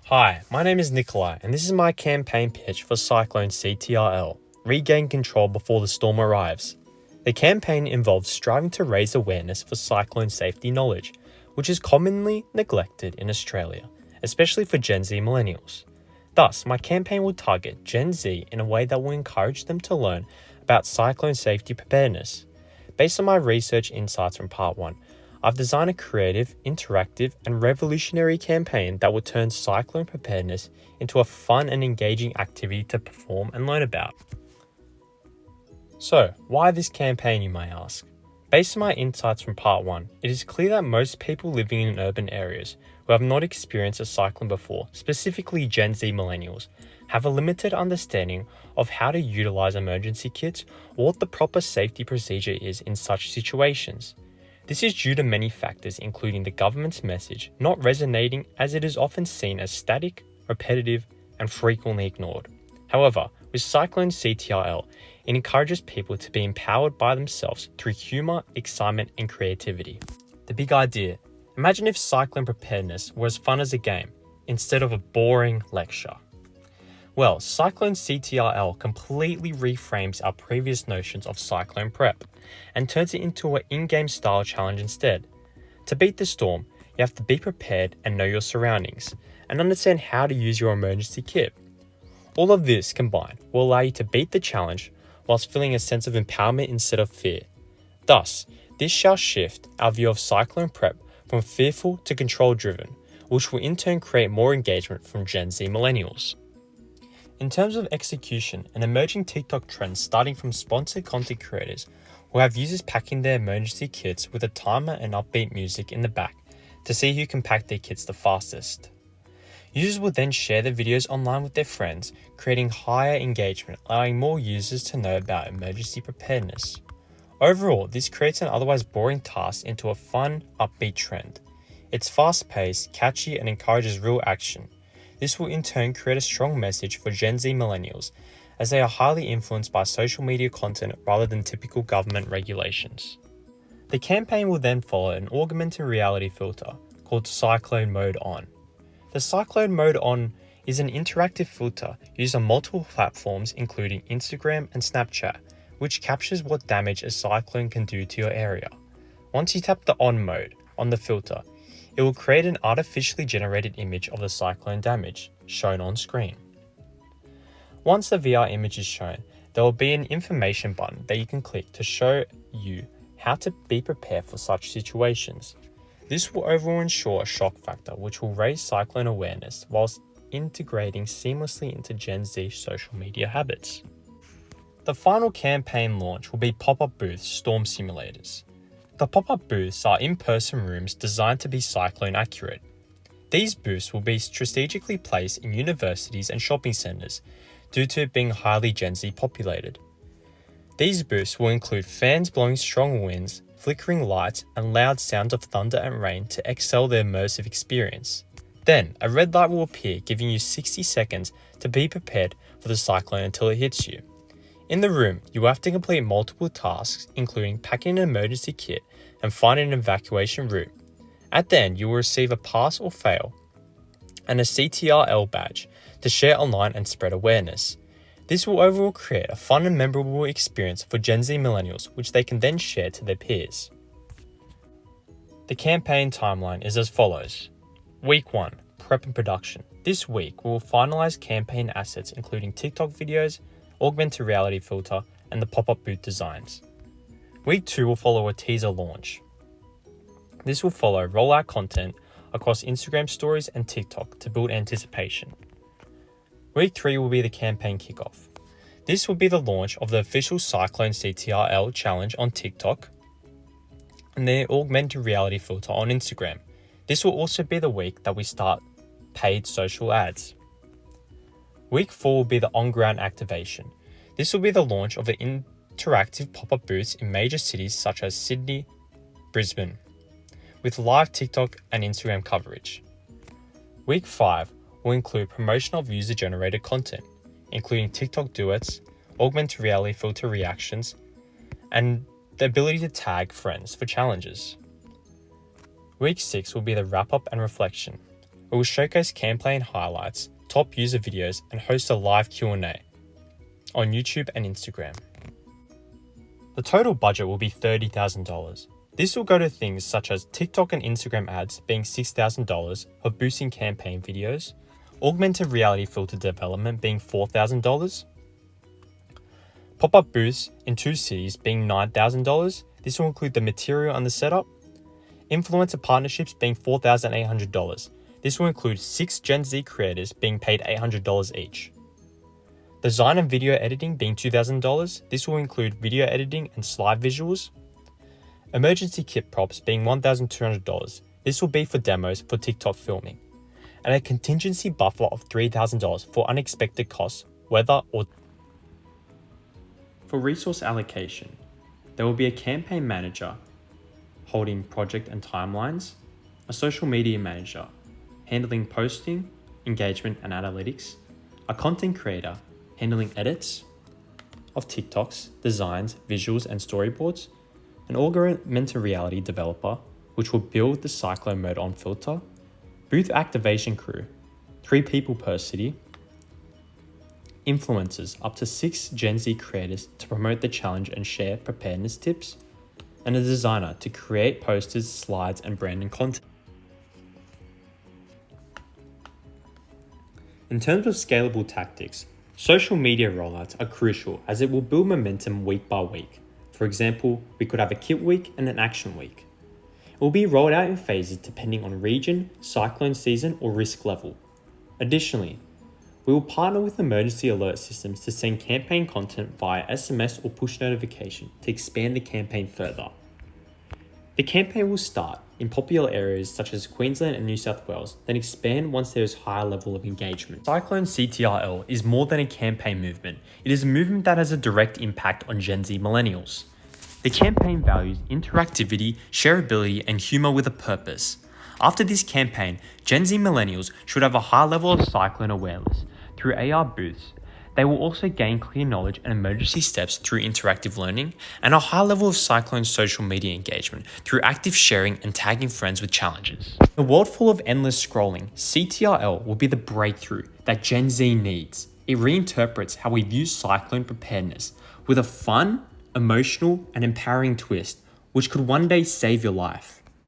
Hi, my name is Nikolai, and this is my campaign pitch for Cyclone CTRL, Regain Control Before the Storm Arrives. The campaign involves striving to raise awareness for cyclone safety knowledge, which is commonly neglected in Australia, especially for Gen Z millennials. Thus, my campaign will target Gen Z in a way that will encourage them to learn about cyclone safety preparedness. Based on my research insights from Part 1, I've designed a creative, interactive, and revolutionary campaign that will turn cyclone preparedness into a fun and engaging activity to perform and learn about. So, why this campaign, you may ask? Based on my insights from Part 1, it is clear that most people living in urban areas who have not experienced a cyclone before, specifically Gen Z millennials, have a limited understanding of how to utilize emergency kits or what the proper safety procedure is in such situations. This is due to many factors, including the government's message not resonating, as it is often seen as static, repetitive, and frequently ignored. However, with Cyclone CTRL, it encourages people to be empowered by themselves through humour, excitement, and creativity. The big idea: imagine if cyclone preparedness were as fun as a game, instead of a boring lecture. Well, Cyclone CTRL completely reframes our previous notions of cyclone prep and turns it into an in-game style challenge instead. To beat the storm, you have to be prepared and know your surroundings, and understand how to use your emergency kit. All of this combined will allow you to beat the challenge whilst feeling a sense of empowerment instead of fear. Thus, this shall shift our view of cyclone prep from fearful to control-driven, which will in turn create more engagement from Gen Z millennials. In terms of execution, an emerging TikTok trend starting from sponsored content creators will have users packing their emergency kits with a timer and upbeat music in the back to see who can pack their kits the fastest. Users will then share the videos online with their friends, creating higher engagement, allowing more users to know about emergency preparedness. Overall, this creates an otherwise boring task into a fun, upbeat trend. It's fast-paced, catchy, and encourages real action. This will in turn create a strong message for Gen Z millennials, as they are highly influenced by social media content rather than typical government regulations. The campaign will then follow an augmented reality filter called Cyclone Mode On. The Cyclone Mode On is an interactive filter used on multiple platforms including Instagram and Snapchat, which captures what damage a cyclone can do to your area. Once you tap the On mode on the filter, it will create an artificially generated image of the cyclone damage, shown on screen. Once the VR image is shown, there will be an information button that you can click to show you how to be prepared for such situations. This will overall ensure a shock factor, which will raise cyclone awareness whilst integrating seamlessly into Gen Z social media habits. The final campaign launch will be pop-up booths storm simulators. The pop-up booths are in-person rooms designed to be cyclone accurate. These booths will be strategically placed in universities and shopping centres due to it being highly Gen Z populated. These booths will include fans blowing strong winds, flickering lights, and loud sounds of thunder and rain to excel the immersive experience. Then, a red light will appear, giving you 60 seconds to be prepared for the cyclone until it hits you. In the room, you will have to complete multiple tasks, including packing an emergency kit and finding an evacuation route. At the end, you will receive a pass or fail and a CTRL badge to share online and spread awareness. This will overall create a fun and memorable experience for Gen Z millennials, which they can then share to their peers. The campaign timeline is as follows. Week 1, prep and production. This week, we will finalize campaign assets including TikTok videos, augmented reality filter, and the pop-up booth designs. Week 2 will follow a teaser launch. This will follow rollout content across Instagram stories and TikTok to build anticipation. Week 3 will be the campaign kickoff. This will be the launch of the official Cyclone CTRL challenge on TikTok and the augmented reality filter on Instagram. This will also be the week that we start paid social ads. Week 4 will be the on-ground activation. This will be the launch of the interactive pop-up booths in major cities such as Sydney, Brisbane, with live TikTok and Instagram coverage. Week 5 will include promotion of user-generated content, including TikTok duets, augmented reality filter reactions, and the ability to tag friends for challenges. Week 6 will be the wrap-up and reflection. We will showcase campaign highlights, top user videos, and host a live Q&A on YouTube and Instagram. The total budget will be $30,000. This will go to things such as TikTok and Instagram ads being $6,000 for boosting campaign videos, augmented reality filter development being $4,000, pop-up booths in 2 cities being $9,000. This will include the material and the setup. Influencer partnerships being $4,800. This will include 6 Gen Z creators being paid $800 each. Design and video editing being $2,000. This will include video editing and slide visuals. Emergency kit props being $1,200. This will be for demos for TikTok filming. And a contingency buffer of $3,000 for unexpected costs, weather or... For resource allocation, there will be a campaign manager holding project and timelines, a social media manager handling posting, engagement and analytics, a content creator handling edits of TikToks, designs, visuals and storyboards, an augmented reality developer which will build the Cyclone mode on filter, booth activation crew, 3 people per city, influencers up to 6 Gen Z creators to promote the challenge and share preparedness tips, and a designer to create posters, slides and branding content. In terms of scalable tactics, social media rollouts are crucial as it will build momentum week by week. For example, we could have a kit week and an action week. It will be rolled out in phases depending on region, cyclone season or risk level. Additionally, we will partner with emergency alert systems to send campaign content via SMS or push notification to expand the campaign further. The campaign will start in popular areas such as Queensland and New South Wales, then expand once there is higher level of engagement. Cyclone CTRL is more than a campaign movement. It is a movement that has a direct impact on Gen Z millennials. The campaign values interactivity, shareability, and humor with a purpose. After this campaign, Gen Z millennials should have a high level of Cyclone awareness through AR booths. They will also gain clear knowledge and emergency steps through interactive learning, and a high level of Cyclone social media engagement through active sharing and tagging friends with challenges. In a world full of endless scrolling, CTRL will be the breakthrough that Gen Z needs. It reinterprets how we view Cyclone preparedness with a fun, emotional, and empowering twist, which could one day save your life.